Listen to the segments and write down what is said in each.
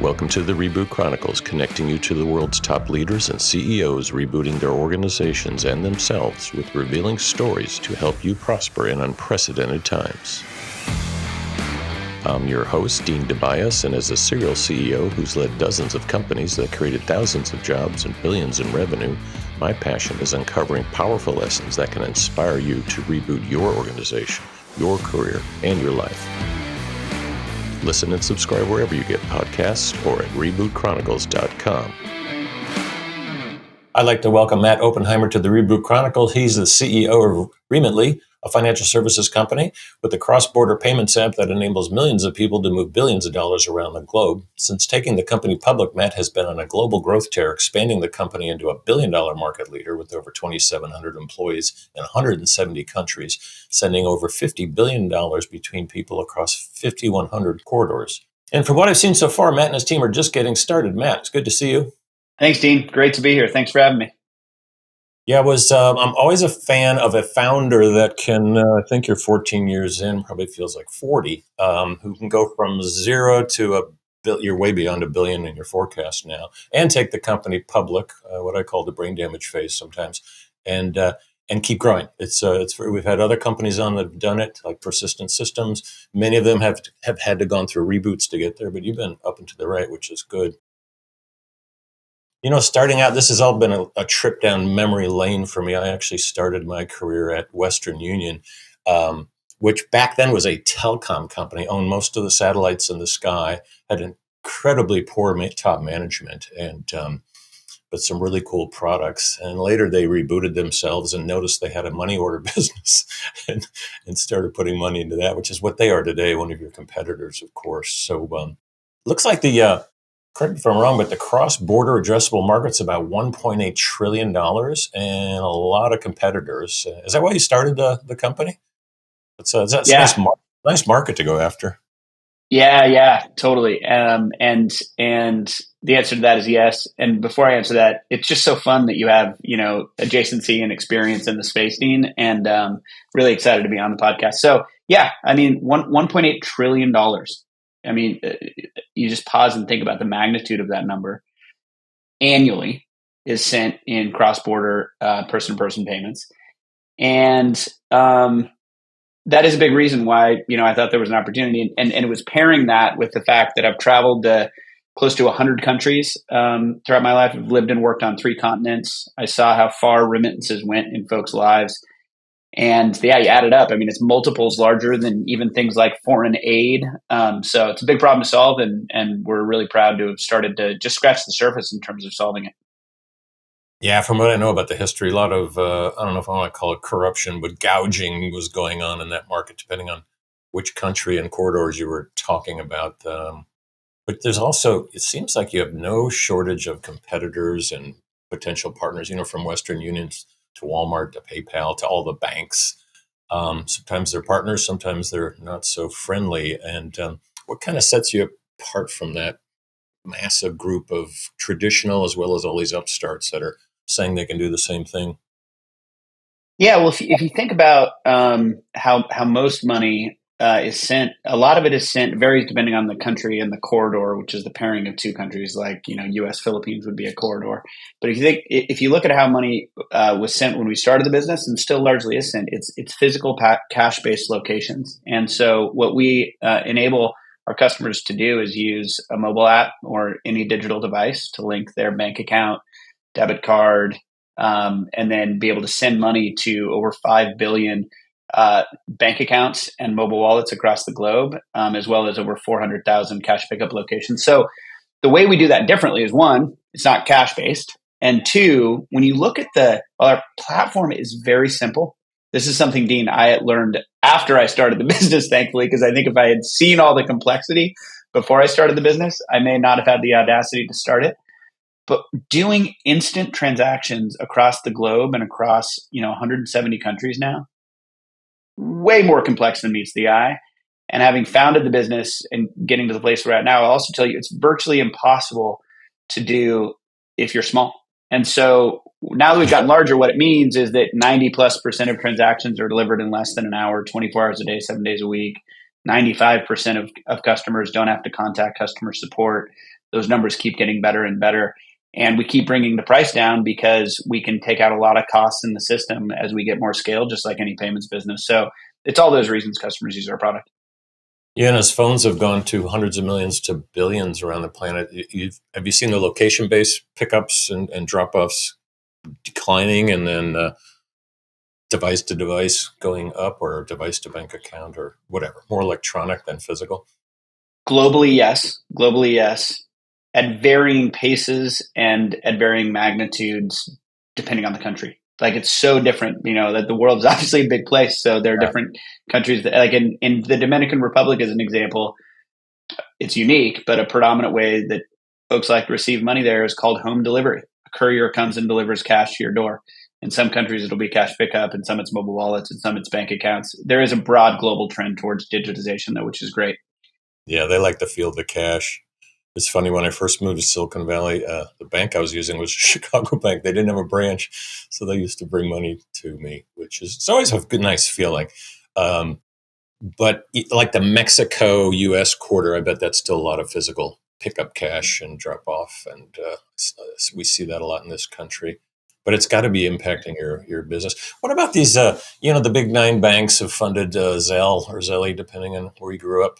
Welcome to the Reboot Chronicles, connecting you to the world's top leaders and CEOs rebooting their organizations and themselves with revealing stories to help you prosper in unprecedented times. I'm your host, Dean DeBias, and as a serial CEO who's led dozens of companies that created thousands of jobs and billions in revenue, my passion is uncovering powerful lessons that can inspire you to reboot your organization, your career, and your life. Listen and subscribe wherever you get podcasts or at rebootchronicles.com. I'd like to welcome Matt Oppenheimer to the Reboot Chronicles. He's the CEO of Remitly, a financial services company with a cross-border payments app that enables millions of people to move billions of dollars around the globe. Since taking the company public, Matt has been on a global growth tear, expanding the company into a billion-dollar market leader with over 2,700 employees in 170 countries, sending over $50 billion between people across 5,100 corridors. And from what I've seen so far, Matt and his team are just getting started. Matt, it's good to see you. Thanks, Dean. Great to be here. Thanks for having me. Yeah, I'm always a fan of a founder that can, I think you're 14 years in, probably feels like 40, who can go from zero to you're way beyond $1 billion in your forecast now, and take the company public, what I call the brain damage phase sometimes, and keep growing. We've had other companies on that have done it, like Persistent Systems. Many of them have had to gone through reboots to get there, but you've been up and to the right, which is good. You know, starting out, this has all been a trip down memory lane for me. I actually started my career at Western Union, which back then was a telecom company, owned most of the satellites in the sky, had incredibly poor top management, but some really cool products. And later they rebooted themselves and noticed they had a money order business and started putting money into that, which is what they are today, one of your competitors, of course. So looks like correct me if I'm wrong, but the cross-border addressable market's about $1.8 trillion and a lot of competitors. Is that why you started the company? That's nice market to go after. Yeah, totally. And the answer to that is yes. And before I answer that, it's just so fun that you have, adjacency and experience in the space, Dean, and really excited to be on the podcast. So yeah, I mean, $1.8 trillion. I mean, you just pause and think about the magnitude of that number annually is sent in cross-border person-to-person payments. And that is a big reason why, I thought there was an opportunity. And it was pairing that with the fact that I've traveled close to 100 countries throughout my life. I've lived and worked on 3 continents. I saw how far remittances went in folks' lives. And yeah, you add it up. I mean, it's multiples larger than even things like foreign aid. So it's a big problem to solve, and we're really proud to have started to just scratch the surface in terms of solving it. Yeah, from what I know about the history, a lot of, I don't know if I want to call it corruption, but gouging was going on in that market, depending on which country and corridors you were talking about. But there's also, it seems like you have no shortage of competitors and potential partners, from Western Union to Walmart, to PayPal, to all the banks. Sometimes they're partners, sometimes they're not so friendly. And what kind of sets you apart from that massive group of traditional as well as all these upstarts that are saying they can do the same thing? Yeah, well, if you think about how most money is sent, a lot of it is sent, varies depending on the country and the corridor, which is the pairing of 2 countries, like U.S. Philippines would be a corridor. But if you look at how money was sent when we started the business, and still largely is sent, it's physical cash-based locations. And so what we enable our customers to do is use a mobile app or any digital device to link their bank account, debit card, and then be able to send money to over 5 billion bank accounts and mobile wallets across the globe, as well as over 400,000 cash pickup locations. So the way we do that differently is, 1, it's not cash based. And 2, when you look at our platform is very simple. This is something, Dean, I had learned after I started the business, thankfully, because I think if I had seen all the complexity before I started the business, I may not have had the audacity to start it. But doing instant transactions across the globe and across 170 countries now, way more complex than meets the eye. And having founded the business and getting to the place we're at now, I'll also tell you it's virtually impossible to do if you're small. And so now that we've gotten larger, what it means is that 90+% of transactions are delivered in less than an hour, 24 hours a day, 7 days a week. 95% of customers don't have to contact customer support. those numbers keep getting better and better. And we keep bringing the price down because we can take out a lot of costs in the system as we get more scale, just like any payments business. So it's all those reasons customers use our product. Yeah, and as phones have gone to hundreds of millions to billions around the planet, have you seen the location-based pickups and drop-offs declining, and then device to device going up, or device to bank account, or whatever, more electronic than physical? Globally, yes. Globally, yes. At varying paces and at varying magnitudes, depending on the country. Like it's so different, that the world is obviously a big place. So there are different countries that, like in the Dominican Republic, as an example, it's unique, but a predominant way that folks like to receive money there is called home delivery. A courier comes and delivers cash to your door. In some countries, it'll be cash pickup, and some it's mobile wallets, and some it's bank accounts. There is a broad global trend towards digitization, though, which is great. Yeah, they like to feel the cash. It's funny, when I first moved to Silicon Valley, the bank I was using was Chicago Bank. They didn't have a branch, so they used to bring money to me, which is, it's always a good, nice feeling. But like the Mexico U.S. quarter, I bet that's still a lot of physical pickup cash and drop off, and we see that a lot in this country. But it's got to be impacting your business. What about these? The big nine banks have funded Zelle or Zelly, depending on where you grew up.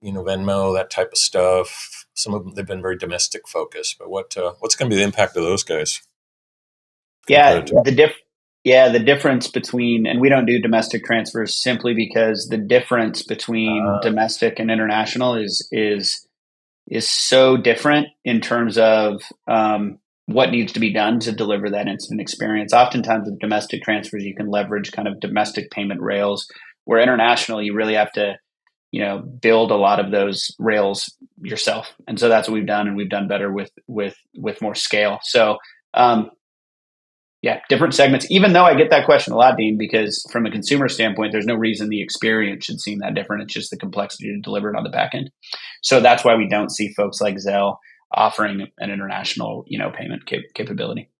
Venmo, that type of stuff. Some of them, they've been very domestic focused. But what's going to be the impact of those guys? Yeah, the difference between, and we don't do domestic transfers simply because the difference between domestic and international is so different in terms of what needs to be done to deliver that instant experience. Oftentimes with domestic transfers, you can leverage kind of domestic payment rails, where international, you really have to build a lot of those rails yourself. And so that's what we've done, and we've done better with more scale. So, different segments, even though I get that question a lot, Dean, because from a consumer standpoint, there's no reason the experience should seem that different. It's just the complexity to deliver it on the back end. So that's why we don't see folks like Zelle offering an international, payment capability.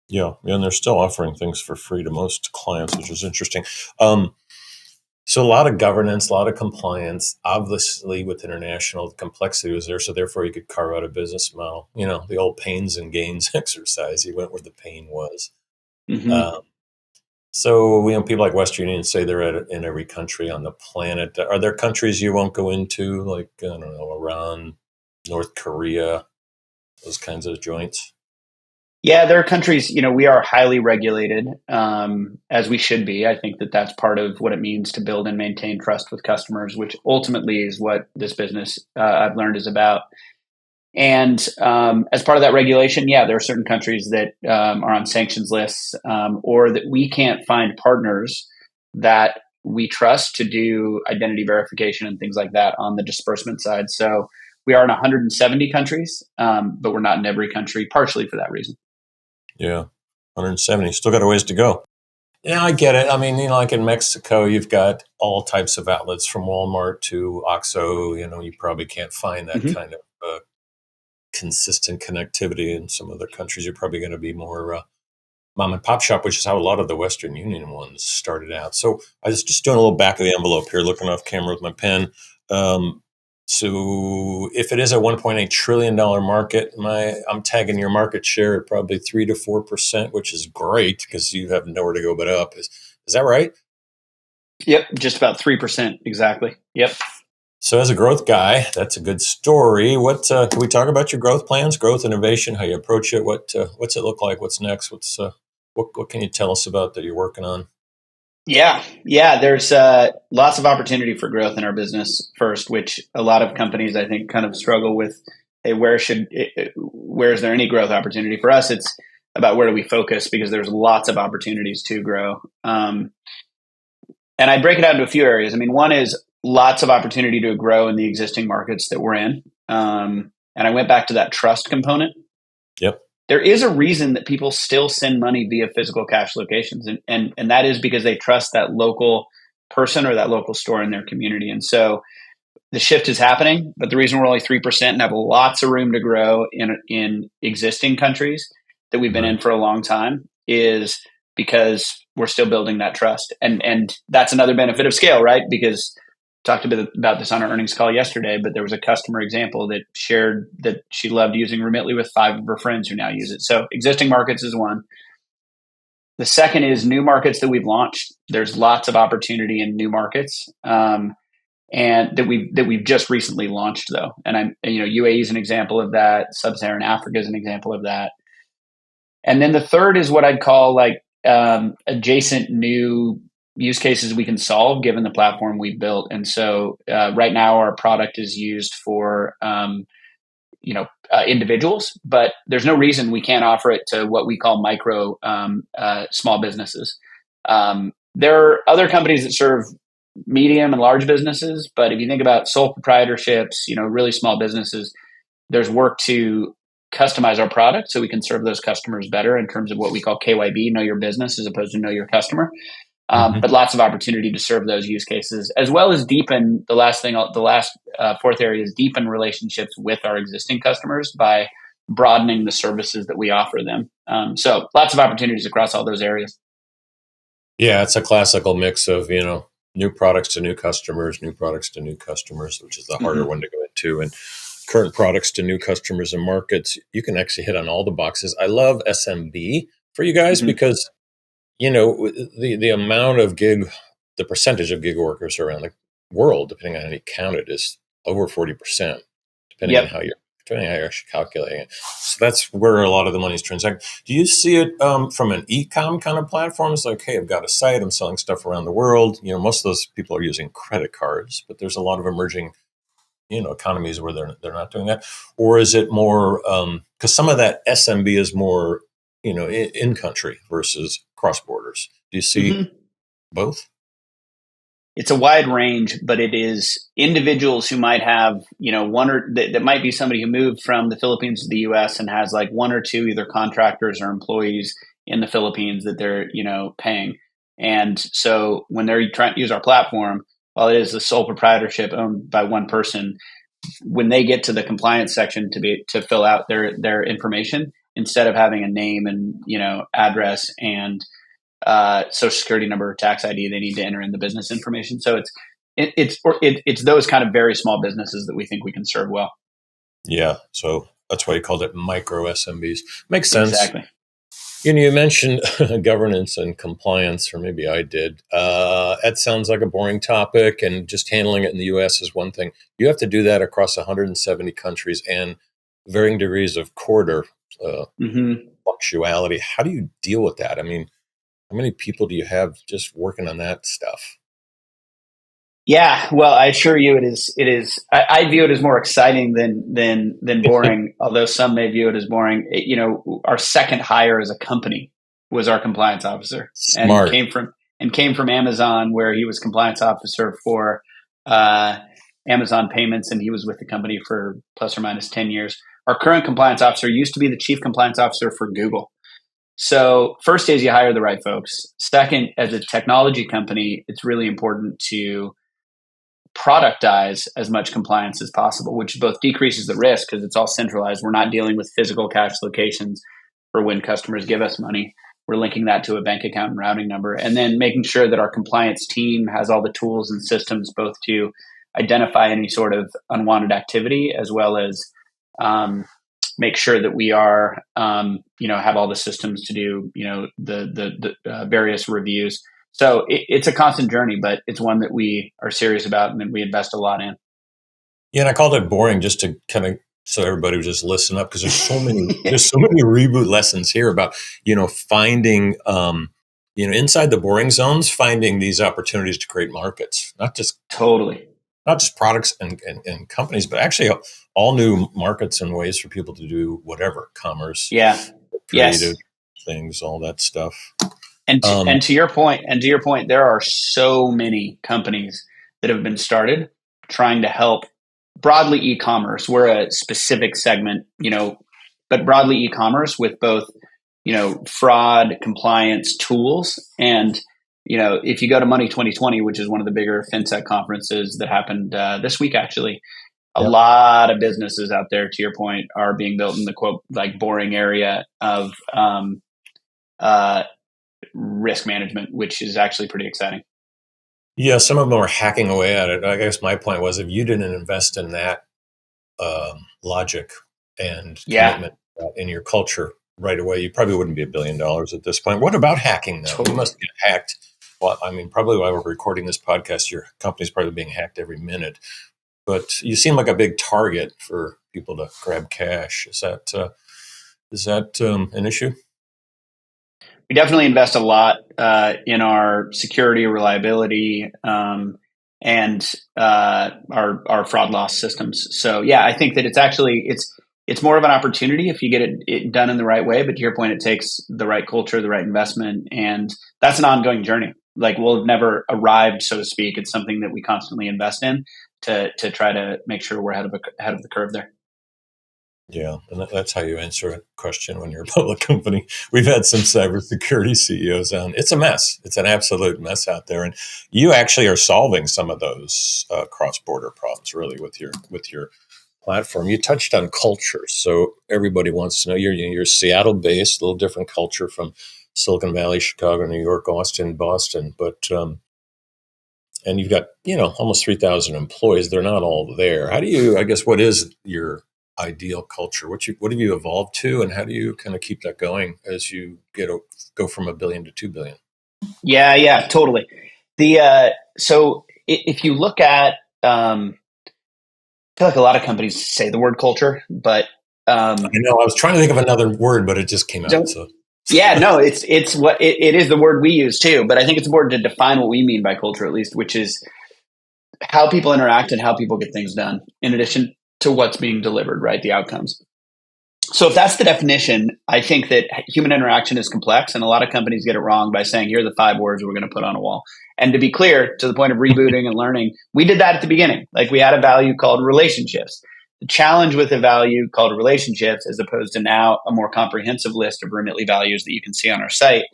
Yeah. And they're still offering things for free to most clients, which is interesting. So a lot of governance, a lot of compliance. Obviously, with international, the complexity was there. So therefore, you could carve out a business model. The old pains and gains exercise. You went where the pain was. Mm-hmm. So people like Western Union say they're in every country on the planet. Are there countries you won't go into, like, I don't know, Iran, North Korea, those kinds of joints? Yeah, there are countries, we are highly regulated, as we should be. I think that that's part of what it means to build and maintain trust with customers, which ultimately is what this business, I've learned, is about. And as part of that regulation, there are certain countries that are on sanctions lists, or that we can't find partners that we trust to do identity verification and things like that on the disbursement side. So we are in 170 countries, but we're not in every country, partially for that reason. Yeah, 170. Still got a ways to go. Yeah, I get it. I mean, like in Mexico, you've got all types of outlets from Walmart to OXXO. You probably can't find that Mm-hmm. kind of consistent connectivity. In some other countries, you're probably going to be more mom and pop shop, which is how a lot of the Western Union ones started out. So I was just doing a little back of the envelope here, looking off camera with my pen. So if it is a $1.8 trillion market, I'm tagging your market share at probably 3 to 4%, which is great because you have nowhere to go but up. Is that right? Yep, just about 3%, exactly. Yep. So as a growth guy, that's a good story. What can we talk about your growth plans, growth innovation, how you approach it? What's it look like? What's next? What can you tell us about that you're working on? Yeah. There's lots of opportunity for growth in our business first, which a lot of companies, I think, kind of struggle with. Hey, where is there any growth opportunity for us? It's about where do we focus, because there's lots of opportunities to grow. And I break it out into a few areas. I mean, one is lots of opportunity to grow in the existing markets that we're in. And I went back to that trust component. Yep. There is a reason that people still send money via physical cash locations. And that is because they trust that local person or that local store in their community. And so the shift is happening, but the reason we're only 3% and have lots of room to grow in existing countries that we've been in for a long time is because we're still building that trust. And that's another benefit of scale, right? Because talked a bit about this on our earnings call yesterday, but there was a customer example that shared that she loved using Remitly with 5 of her friends who now use it. So existing markets is one. The second is new markets that we've launched. There's lots of opportunity in new markets, and that we've just recently launched though. And UAE is an example of that. Sub-Saharan Africa is an example of that. And then the third is what I'd call like adjacent new use cases we can solve given the platform we built. And so right now our product is used for individuals, but there's no reason we can't offer it to what we call micro small businesses. There are other companies that serve medium and large businesses, but if you think about sole proprietorships, really small businesses, there's work to customize our product so we can serve those customers better in terms of what we call KYB, know your business, as opposed to know your customer. But lots of opportunity to serve those use cases, as well as deepen fourth area is deepen relationships with our existing customers by broadening the services that we offer them. So lots of opportunities across all those areas. Yeah, it's a classical mix of, new products to new customers, which is the harder one to go into, and current products to new customers and markets. You can actually hit on all the boxes. I love SMB for you guys because the amount of the percentage of gig workers around the world, depending on how you count it, is over 40%, depending on how you're actually calculating it. So that's where a lot of the money is transacted. Do you see it from an e-com kind of platform? It's like, hey, I've got a site, I'm selling stuff around the world. Most of those people are using credit cards, but there's a lot of emerging economies where they're not doing that. Or is it more because some of that SMB is more in country versus cross borders? Do you see both? It's a wide range, but it is individuals who might have, that might be somebody who moved from the Philippines to the US and has like one or two either contractors or employees in the Philippines that they're, paying. And so when they're trying to use our platform, while it is the sole proprietorship owned by one person, when they get to the compliance section to fill out their information, instead of having a name and, address and social security number or tax ID, they need to enter in the business information. So it's those kind of very small businesses that we think we can serve well. Yeah. So that's why you called it micro SMBs. Makes sense. Exactly. You mentioned governance and compliance, or maybe I did. That sounds like a boring topic, and just handling it in the U.S. is one thing. You have to do that across 170 countries and varying degrees of quarter punctuality. How do you deal with that? I mean, how many people do you have just working on that stuff? Yeah, well, I assure you, it is. I view it as more exciting than boring. Although some may view it as boring. Our second hire as a company was our compliance officer, Smart. and came from Amazon, where he was compliance officer for Amazon Payments, and he was with the company for plus or minus 10 years. Our current compliance officer used to be the chief compliance officer for Google. So first is you hire the right folks. Second, as a technology company, it's really important to productize as much compliance as possible, which both decreases the risk because it's all centralized. We're not dealing with physical cash locations for when customers give us money. We're linking that to a bank account and routing number, and then making sure that our compliance team has all the tools and systems both to identify any sort of unwanted activity as well as make sure that we are, have all the systems to do, the various reviews. So it's a constant journey, but it's one that we are serious about and that we invest a lot in. Yeah, and I called it boring just to kind of so everybody would just listen up because there's so many reboot lessons here about finding inside the boring zones, finding these opportunities to create markets, not just products and companies, but actually all new markets and ways for people to do whatever, commerce, creative things, all that stuff. And to your point, there are so many companies that have been started trying to help broadly e-commerce. We're a specific segment, but broadly e-commerce with both, fraud compliance tools. And, if you go to Money 2020, which is one of the bigger fintech conferences that happened this week, actually, a lot of businesses out there, to your point, are being built in the quote, like boring area of risk management, which is actually pretty exciting. Yeah, some of them are hacking away at it. I guess my point was if you didn't invest in that logic and Yeah, commitment in your culture right away, you probably wouldn't be $1 billion at this point. What about hacking, though? You totally. must get hacked. Well, I mean, probably while we're recording this podcast, your company's probably being hacked every minute. But you seem like a big target for people to grab cash. Is that an issue? We definitely invest a lot in our security, reliability, and our fraud loss systems. So yeah, I think that it's more of an opportunity if you get it done in the right way. But to your point, it takes the right culture, the right investment, and that's an ongoing journey. Like we'll have never arrived, so to speak. It's something that we constantly invest in to try to make sure we're ahead of the curve there. Yeah, and that's how you answer a question when you're a public company. We've had some cybersecurity CEOs on. It's a mess. It's an absolute mess out there, and you actually are solving some of those cross-border problems, really, with your platform. You touched on culture, so everybody wants to know you're Seattle-based, a little different culture from Silicon Valley, Chicago, New York, Austin, Boston, but and you've got almost 3,000 employees. They're not all there. How do you? I guess what is your ideal culture? What have you evolved to, and how do you kind of keep that going as you go from a billion to 2 billion? Yeah, yeah, totally. The so if you look at, I feel like a lot of companies say the word culture, but I um, know I was trying to think of another word, but it just came out. don't. So Yeah, no, it's what it is the word we use too. But I think it's important to define what we mean by culture, at least, which is how people interact and how people get things done, in addition to what's being delivered, right? The outcomes. So if that's the definition, I think that human interaction is complex, and a lot of companies get it wrong by saying, "Here are the 5 words we're going to put on a wall." And to be clear, to the point of rebooting and learning, we did that at the beginning. Like we had a value called relationships. The challenge with a value called relationships, as opposed to now a more comprehensive list of Remitly values that you can see on our site,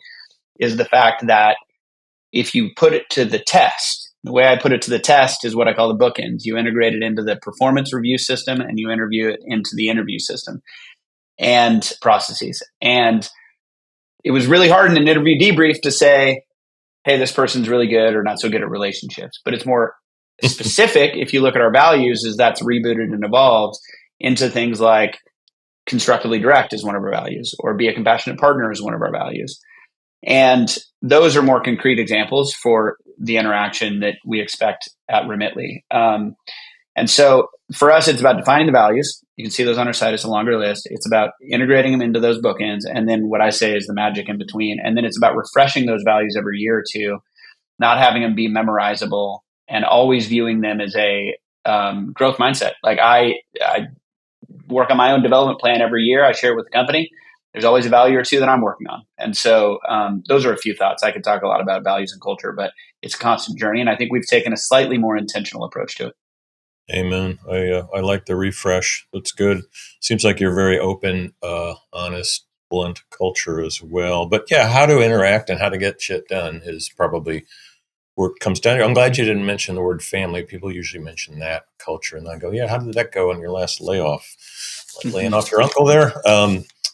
is the fact that if you put it to the test, the way I put it to the test is what I call the bookends. You integrate it into the performance review system and you interview it into the interview system and processes. And it was really hard in an interview debrief to say, hey, this person's really good or not so good at relationships. But it's more specific if you look at our values, is that's rebooted and evolved into things like constructively direct is one of our values, or be a compassionate partner is one of our values. And those are more concrete examples for the interaction that we expect at Remitly. And so for us, it's about defining the values. You can see those on our site. It's a longer list. It's about integrating them into those bookends. And then what I say is the magic in between. And then it's about refreshing those values every year or two, not having them be memorizable and always viewing them as a growth mindset. Like I work on my own development plan every year. I share it with the company. There's always a value or two that I'm working on. And so those are a few thoughts. I could talk a lot about values and culture, but it's a constant journey. And I think we've taken a slightly more intentional approach to it. amen. I like the refresh. That's good. Seems like you're very open, honest, blunt culture as well. But yeah, how to interact and how to get shit done is probably where it comes down. I'm glad you didn't mention the word family. People usually mention that culture, and I go, "Yeah, how did that go on your last layoff? Like laying Mm-hmm. off your uncle there?"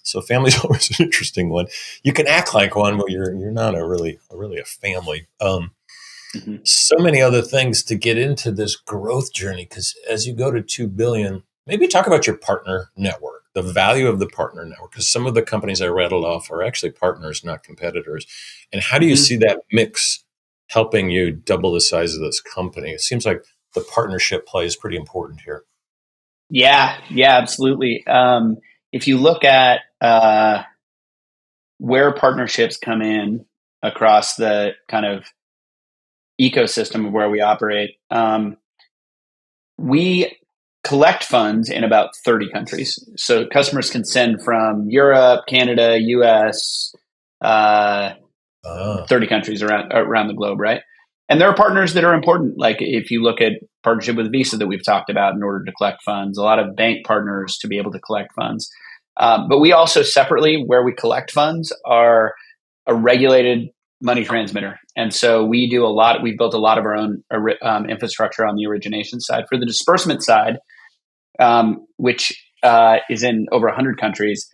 So family's always an interesting one. You can act like one, but you're not a really a family. Mm-hmm. So many other things to get into this growth journey because as you go to 2 billion, maybe talk about your partner network, the value of the partner network, because some of the companies I rattled off are actually partners, not competitors. And how do you Mm-hmm. see that mix helping you double the size of this company? It seems like the partnership play is pretty important here. Yeah, yeah, absolutely. If you look at where partnerships come in across the kind of ecosystem of where we operate, we collect funds in about 30 countries. So customers can send from Europe, Canada, US, uh, Ah, 30 countries around the globe, right? And there are partners that are important. Like if you look at partnership with Visa that we've talked about in order to collect funds, a lot of bank partners to be able to collect funds. But we also separately, where we collect funds, are a regulated money transmitter. And so we do a lot. We've built a lot of our own infrastructure on the origination side. For the disbursement side, which is in over 100 countries,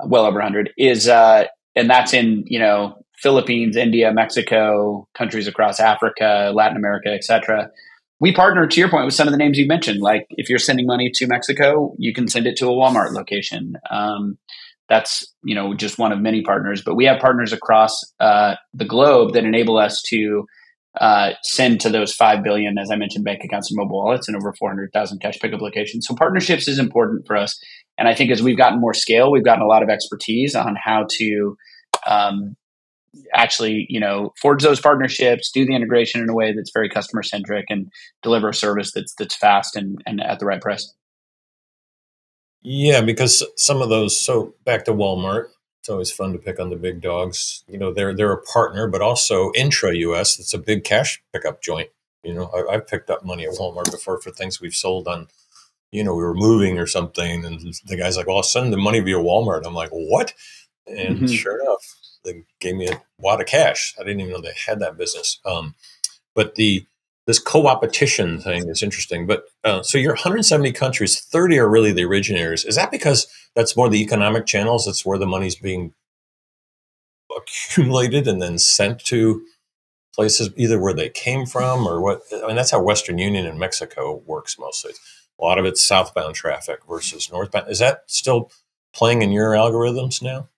well over 100, is and that's in Philippines, India, Mexico, countries across Africa, Latin America, etc. We partner, to your point, with some of the names you mentioned. Like if you're sending money to Mexico, you can send it to a Walmart location. That's just one of many partners, but we have partners across the globe that enable us to send to those 5 billion, as I mentioned, bank accounts and mobile wallets and over 400,000 cash pickup locations. So partnerships is important for us. And I think as we've gotten more scale, we've gotten a lot of expertise on how to actually, forge those partnerships, do the integration in a way that's very customer centric, and deliver a service that's fast and at the right price. Yeah, because some of those. So back to Walmart. It's always fun to pick on the big dogs. They're a partner, but also intra US. It's a big cash pickup joint. I've picked up money at Walmart before for things we've sold on. We were moving or something, and the guy's like, "Well, I'll send the money via Walmart." I'm like, "What?" And Mm-hmm. sure enough, they gave me a wad of cash. I didn't even know they had that business. But this co-opetition thing is interesting. But so you're 170 countries, 30 are really the originators. Is that because that's more the economic channels? That's where the money's being accumulated and then sent to places either where they came from or what? I mean, that's how Western Union in Mexico works mostly. A lot of it's southbound traffic versus northbound. Is that still playing in your algorithms now?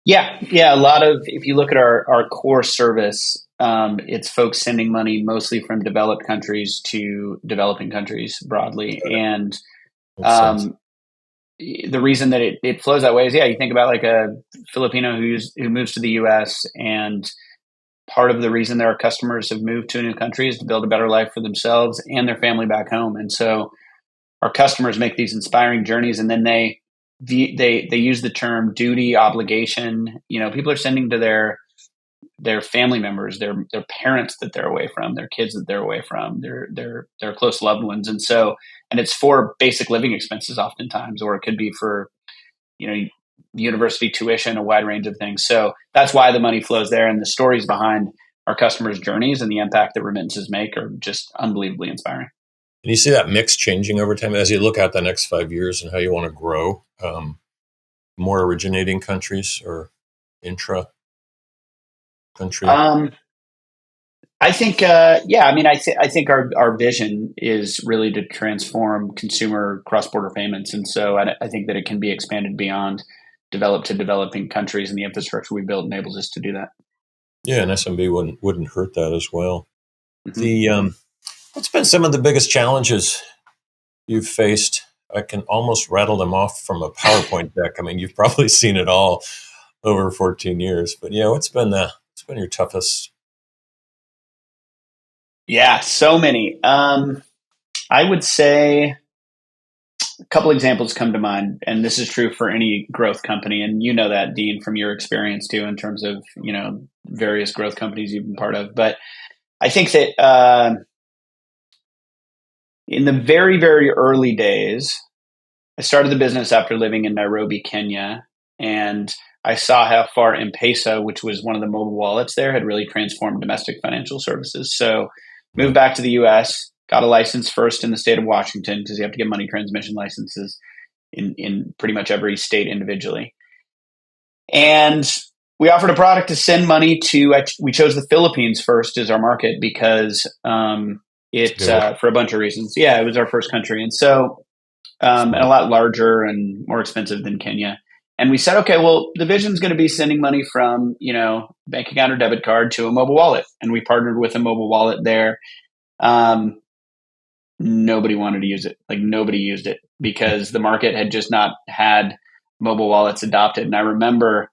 Yeah. A lot of, if you look at our core service, it's folks sending money mostly from developed countries to developing countries broadly. And Makes sense. um, the reason that it flows that way is, you think about like a Filipino who moves to the US, and part of the reason that our customers have moved to a new country is to build a better life for themselves and their family back home. And so our customers make these inspiring journeys, and then they use the term duty, obligation. People are sending to their family members, their parents that they're away from, their kids that they're away from, their close loved ones. And it's for basic living expenses oftentimes, or it could be for you know university tuition, a wide range of things. So that's why the money flows there, and the stories behind our customers' journeys and the impact that remittances make are just unbelievably inspiring. And you see that mix changing over time as you look out the next 5 years and how you want to grow more originating countries or intra country. Um, I think, I think our vision is really to transform consumer cross border payments, and so I think that it can be expanded beyond developed to developing countries, and the infrastructure we built enables us to do that. Yeah, and SMB wouldn't hurt that as well. Mhm. The What's been some of the biggest challenges you've faced? I can almost rattle them off from a PowerPoint deck. I mean, you've probably seen it all over 14 years. But yeah, what's been your toughest? Yeah, so many. I would say a couple examples come to mind, and this is true for any growth company. And you know that, Dean, from your experience too, in terms of various growth companies you've been part of. But I think that in the very, very early days, I started the business after living in Nairobi, Kenya, and I saw how far M-Pesa, which was one of the mobile wallets there, had really transformed domestic financial services. So moved Right. back to the US, got a license first in the state of Washington because you have to get money transmission licenses in pretty much every state individually. And we offered a product to send money to, we chose the Philippines first as our market because It's a it, good one. for a bunch of reasons. Yeah, it was our first country. And so and a Smart. lot larger and more expensive than Kenya. And we said, okay, well, the vision is going to be sending money from, bank account or debit card to a mobile wallet. And we partnered with a mobile wallet there. Um, Nobody wanted to use it. Like nobody used it because the market had just not had mobile wallets adopted. And I remember,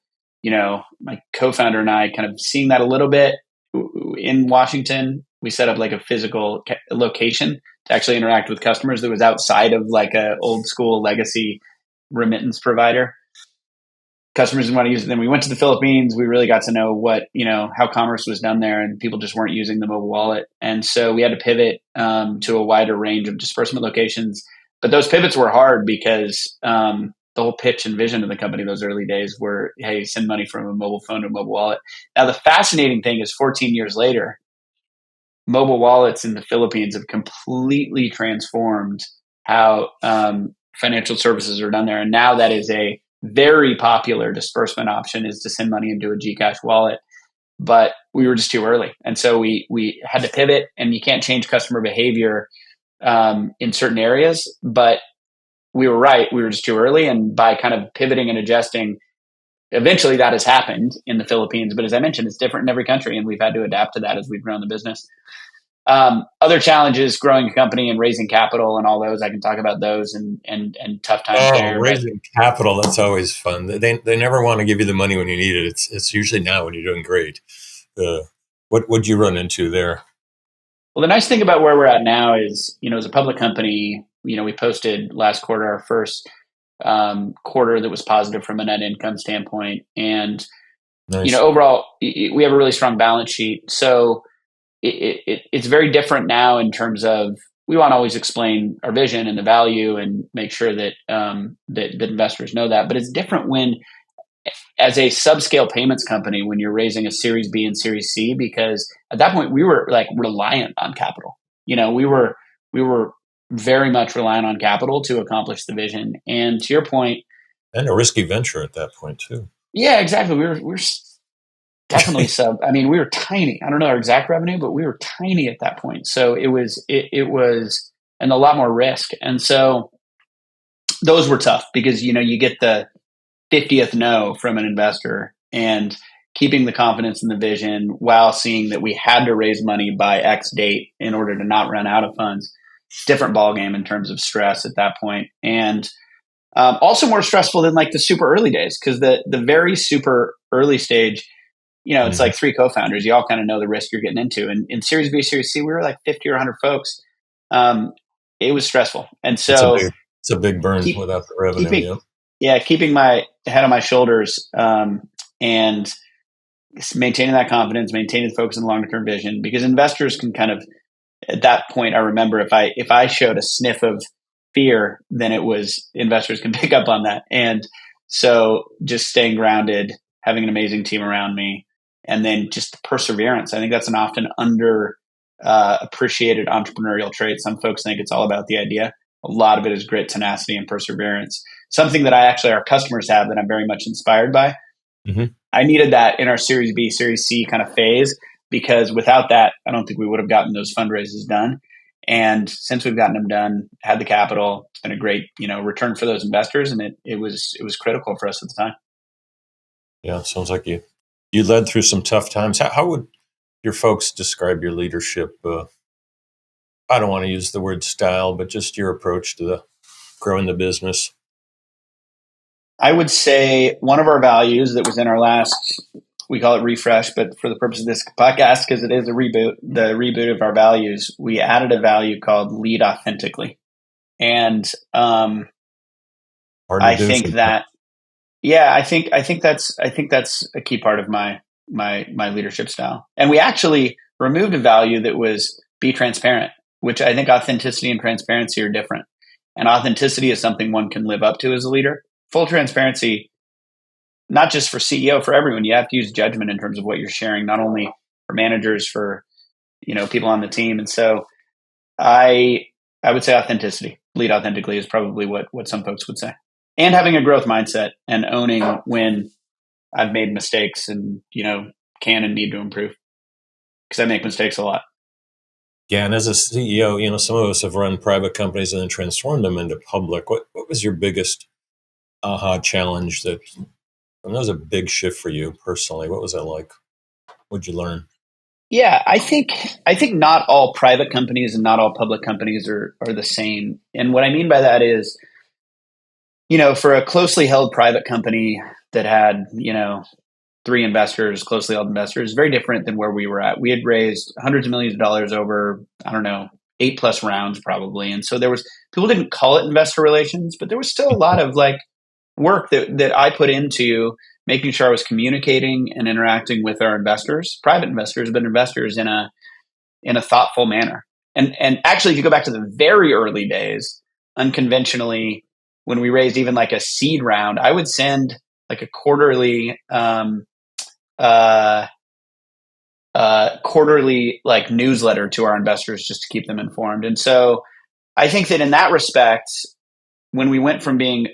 my co-founder and I kind of seeing that a little bit in Washington. We set up like a physical location to actually interact with customers that was outside of like a old school legacy remittance provider. Customers didn't want to use it. Then we went to the Philippines. We really got to know how commerce was done there, and people just weren't using the mobile wallet. And so we had to pivot to a wider range of disbursement locations. But those pivots were hard because the whole pitch and vision of the company those early days were, hey, send money from a mobile phone to a mobile wallet. Now, the fascinating thing is 14 years later, mobile wallets in the Philippines have completely transformed how financial services are done there. And now that is a very popular disbursement option is to send money into a Gcash wallet, but we were just too early, and so we had to pivot. And you can't change customer behavior in certain areas, but we were right. We were just too early, and by kind of pivoting and adjusting, eventually that has happened in the Philippines. But as I mentioned, it's different in every country, and we've had to adapt to that as we've grown the business. Other challenges, growing a company and raising capital and all those, I can talk about those and tough times Oh, there. But raising capital, that's always fun. They never want to give you the money when you need it. It's usually now when you're doing great. Uh, what would you run into there? well, the nice thing about where we're at now is, as a public company, we posted last quarter our first quarter that was positive from a net income standpoint. And, Nice. overall, we have a really strong balance sheet. So it's very different now in terms of we want to always explain our vision and the value and make sure that, that investors know that. But it's different when, as a subscale payments company, when you're raising a Series B and Series C, because at that point we were like reliant on capital. We were very much reliant on capital to accomplish the vision. And to your point, And a risky venture at that point too. yeah, exactly. We were definitely sub. I mean, we were tiny. I don't know our exact revenue, but we were tiny at that point. So it was and a lot more risk. And so those were tough because you get the 50th no from an investor, and keeping the confidence in the vision while seeing that we had to raise money by X date in order to not run out of funds. Different ballgame in terms of stress at that point. And also more stressful than like the super early days, because the very super early stage, it's Mhm. like three co-founders. You all kind of know the risk you're getting into. And in Series B, Series C, we were like 50 or 100 folks. Um, it was stressful. And It's a so big it's a big burn keep without the revenue. keeping Yeah. yeah, keeping my head on my shoulders, and maintaining that confidence, maintaining the focus on the longer term vision, because investors can kind of, at that point, I remember if I showed a sniff of fear, then it was investors can pick up on that. And so just staying grounded, having an amazing team around me, and then just perseverance. I think that's an often under appreciated entrepreneurial trait. Some folks think it's all about the idea. A lot of it is grit, tenacity, and perseverance. Something that our customers have that I'm very much inspired by. Hmm. I needed that in our Series B, Series C kind of phase, because without that, I don't think we would have gotten those fundraisers done. And since we've gotten them done, had the capital, it's been a great, return for those investors, and it was critical for us at the time. Yeah. Sounds like you led through some tough times. How would your folks describe your leadership? I don't want to use the word style, but just your approach to growing the business. I would say one of our values that was in our last, we call it refresh, but for the purpose of this podcast, because it is the reboot of our values, we added a value called lead authentically. And Hard to I do think sometimes. that, yeah, I think that's a key part of my leadership style. And we actually removed a value that was be transparent, which I think authenticity and transparency are different. And authenticity is something one can live up to as a leader. Full transparency, not just for CEO, for everyone. You have to use judgment in terms of what you're sharing, not only for managers, for people on the team. And so I I would say authenticity, lead authentically, is probably what some folks would say. And having a growth mindset and owning when I've made mistakes and can and need to improve, because I make mistakes a lot. Yeah, and as a CEO, some of us have run private companies and then transformed them into public. What was your biggest aha challenge that was a big shift for you personally? What was that like? What'd you learn? Yeah, I think not all private companies and not all public companies are the same. And what I mean by that is, for a closely held private company that had, three investors, closely held investors, very different than where we were at. We had raised hundreds of millions of dollars over, I don't know, 8+ rounds probably. And so there was, people didn't call it investor relations, but there was still a lot of like work that I put into making sure I was communicating and interacting with our investors, private investors, but investors in a thoughtful manner. And actually, if you go back to the very early days, unconventionally, when we raised even like a seed round, I would send like a uh, quarterly like newsletter to our investors just to keep them informed. And so I think that in that respect, when we went from being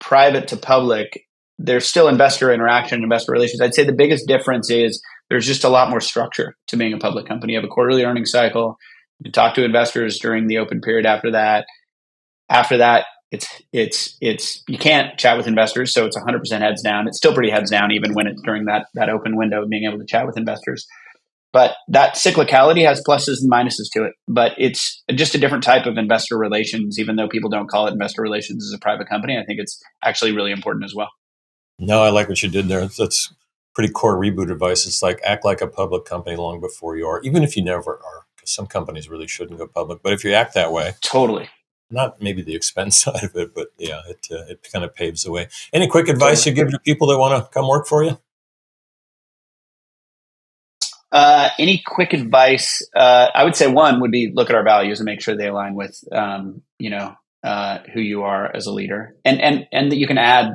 private to public, there's still investor interaction, investor relations. I'd say the biggest difference is there's just a lot more structure to being a public company. You have a quarterly earnings cycle. You talk to investors during the open period after that. After that, it's you can't chat with investors, so it's 100% heads down. It's still pretty heads down even when it's during that open window of being able to chat with investors. But that cyclicality has pluses and minuses to it. But it's just a different type of investor relations, even though people don't call it investor relations as a private company. I think it's actually really important as well. No, I like what you did there. That's pretty core Reboot advice. It's like act like a public company long before you are, even if you never are, because some companies really shouldn't go public. But if you act that way, Totally. not maybe the expense side of it, but yeah, it kind of paves the way. Any quick advice you give to people that want to come work for you? Any quick advice? I would say one would be look at our values and make sure they align with who you are as a leader, and that you can add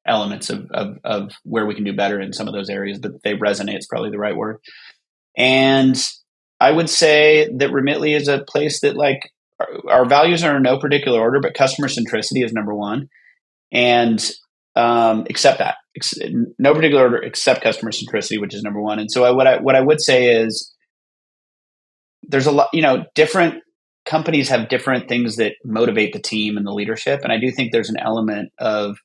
elements of where we can do better in some of those areas, but they resonate. It's probably the right word. And I would say that Remitly is a place that like our values are in no particular order, but customer centricity is number one, and accept that. No particular order, except customer centricity, which is number one. And so what I would say is there's a lot, different companies have different things that motivate the team and the leadership. And I do think there's an element of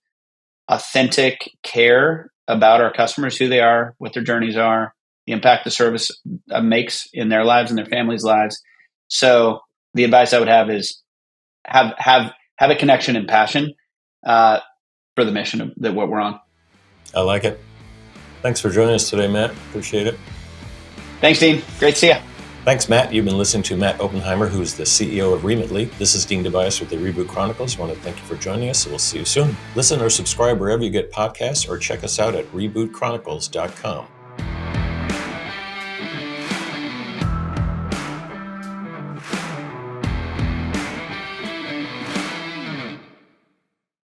authentic care about our customers, who they are, what their journeys are, the impact the service makes in their lives and their families' lives. So the advice I would have is have a connection and passion for the mission that what we're on. I like it. Thanks for joining us today, Matt. Appreciate it. Thanks, Dean. Great to see you. Thanks, Matt. You've been listening to Matt Oppenheimer, who is the CEO of Remitly. This is Dean Tobias with the Reboot Chronicles. I want to thank you for joining us, and we'll see you soon. Listen or subscribe wherever you get podcasts, or check us out at rebootchronicles.com.